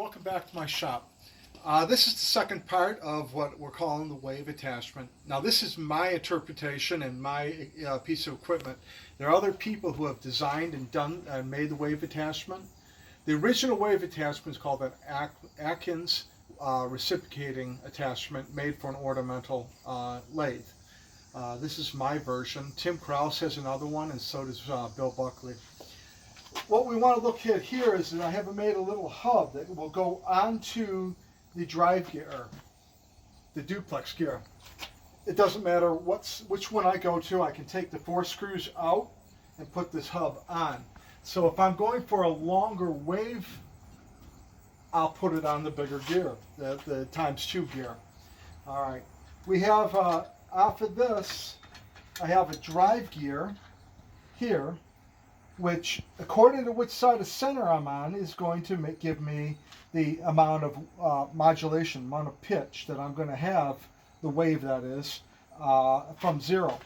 Welcome back to my shop. This is the second part of what we're calling the wave attachment. Now this is my interpretation and my piece of equipment. There are other people who have designed and done and made the wave attachment. The original wave attachment is called an Atkins reciprocating attachment made for an ornamental lathe. This is my version. Tim Krause has another one, and so does Bill Buckley. What we want to look at here is that I have made a little hub that will go onto the drive gear, the duplex gear. It doesn't matter which one I go to. I can take the 4 screws out and put this hub on. So if I'm going for a longer wave, I'll put it on the bigger gear, the ×2 gear. All right. We have off of this, I have a drive gear here, which, according to which side of center I'm on, is going to give me the amount of modulation, amount of pitch that I'm going to have, the wave that is, from 0.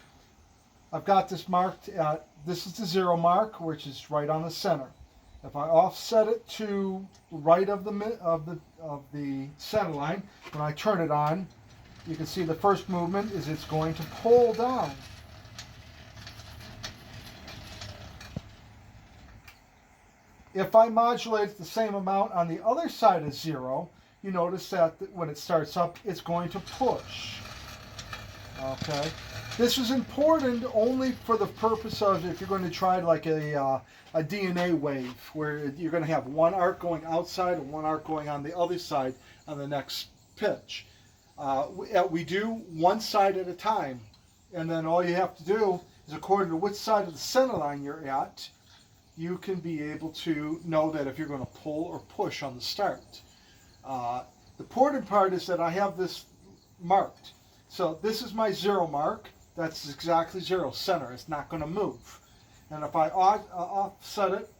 I've got this marked at, this is the 0 mark, which is right on the center. If I offset it to right of the center line, when I turn it on, you can see the first movement is it's going to pull down. If I modulate the same amount on the other side of 0, you notice that when it starts up, it's going to push. Okay, this is important only for the purpose of if you're going to try like a DNA wave, where you're going to have one arc going outside and one arc going on the other side on the next pitch. We do one side at a time, and then all you have to do is, according to which side of the center line you're at, you can be able to know that if you're going to pull or push on the start. The important part is that I have this marked. So this is my 0 mark. That's exactly 0, center. It's not going to move. And if I offset it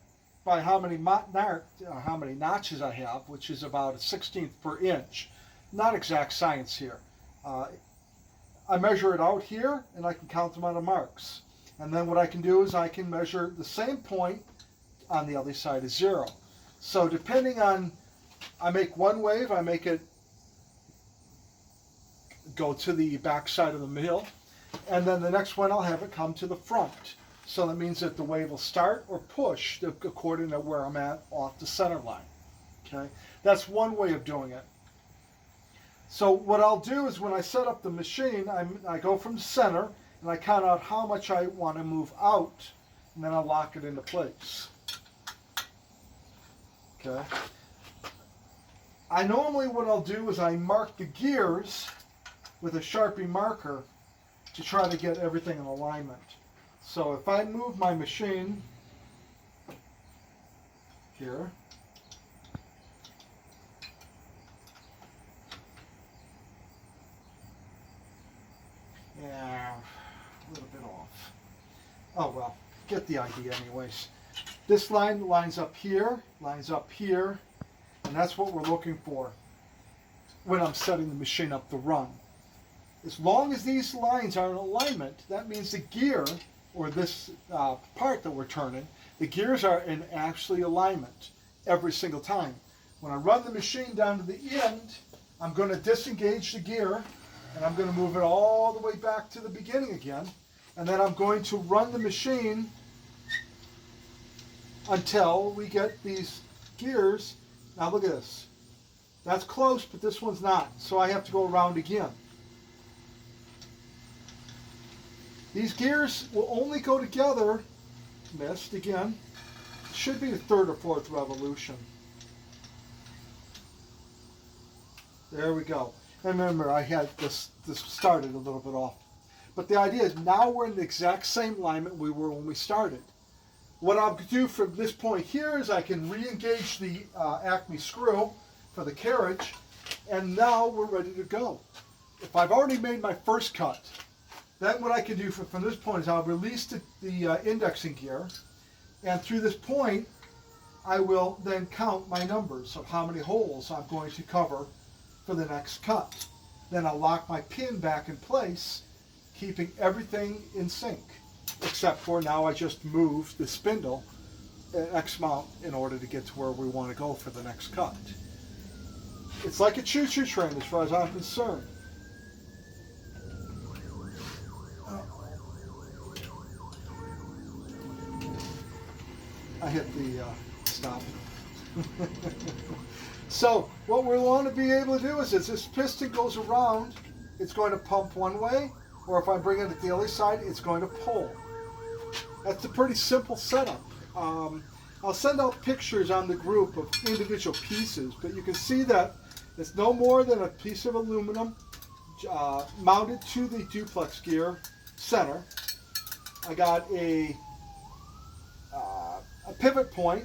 by how many notches I have, which is about a 1/16 per inch, not exact science here. I measure it out here, and I can count the amount of marks. And then what I can do is I can measure the same point on the other side of 0. So depending on, I make one wave, I make it go to the back side of the mill, and then the next one I'll have it come to the front. So that means that the wave will start or push according to where I'm at off the center line. Okay, that's one way of doing it. So what I'll do is when I set up the machine, I go from the center, and I count out how much I want to move out, and then I'll lock it into place. Okay. Normally what I'll do is I mark the gears with a Sharpie marker to try to get everything in alignment. So if I move my machine here, yeah, a little bit off. Oh well, get the idea anyways. This line lines up here, and that's what we're looking for when I'm setting the machine up to run. As long as these lines are in alignment, that means the gear, or this part that we're turning, the gears are in actually alignment every single time. When I run the machine down to the end, I'm going to disengage the gear, and I'm going to move it all the way back to the beginning again, and then I'm going to run the machine until we get these gears. Now look at this. That's close, but this one's not, so I have to go around again. These gears will only go together, missed again, it should be the 3rd or 4th revolution. There we go. And remember, I had this started a little bit off. But the idea is now we're in the exact same alignment we were when we started. What I'll do from this point here is I can re-engage the Acme screw for the carriage, and now we're ready to go. If I've already made my first cut, then what I can do from this point is I'll release the indexing gear, and through this point I will then count my numbers of how many holes I'm going to cover for the next cut. Then I'll lock my pin back in place, keeping everything in sync, except for now I just moved the spindle X amount in order to get to where we want to go for the next cut. It's like a choo-choo train as far as I'm concerned. I hit the stop. So what we want to be able to do is, as this piston goes around, it's going to pump one way, or if I bring it at the other side, it's going to pull. That's a pretty simple setup. I'll send out pictures on the group of individual pieces, but you can see that it's no more than a piece of aluminum mounted to the duplex gear center. I got a pivot point.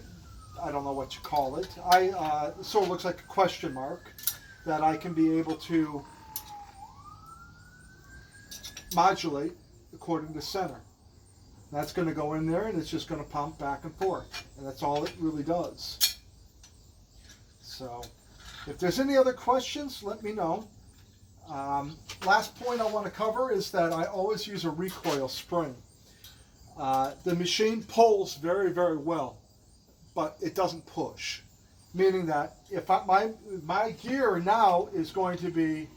I don't know what you call it. It sort of looks like a question mark that I can be able to modulate according to center. That's going to go in there, and it's just going to pump back and forth, and that's all it really does. So if there's any other questions, let me know. Last point I want to cover is that I always use a recoil spring. The machine pulls very, very well, but it doesn't push, meaning that if my gear now is going to be,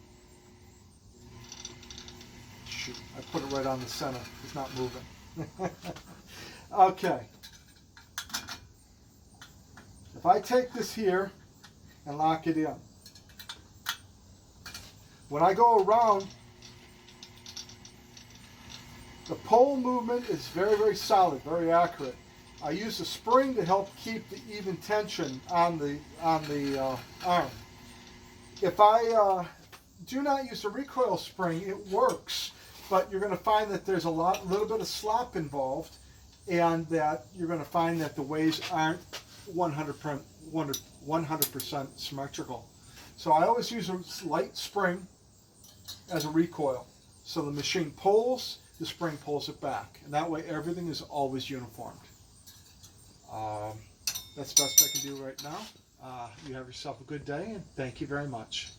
shoot, I put it right on the center, it's not moving. Okay, if I take this here and lock it in, when I go around, the pole movement is very, very solid, very accurate. I use a spring to help keep the even tension on the arm. If I do not use a recoil spring, it works, but you're going to find that there's a little bit of slop involved, and that you're going to find that the ways aren't 100% symmetrical. So I always use a light spring as a recoil. So the machine pulls, the spring pulls it back, and that way everything is always uniformed. That's the best I can do right now. You have yourself a good day, and thank you very much.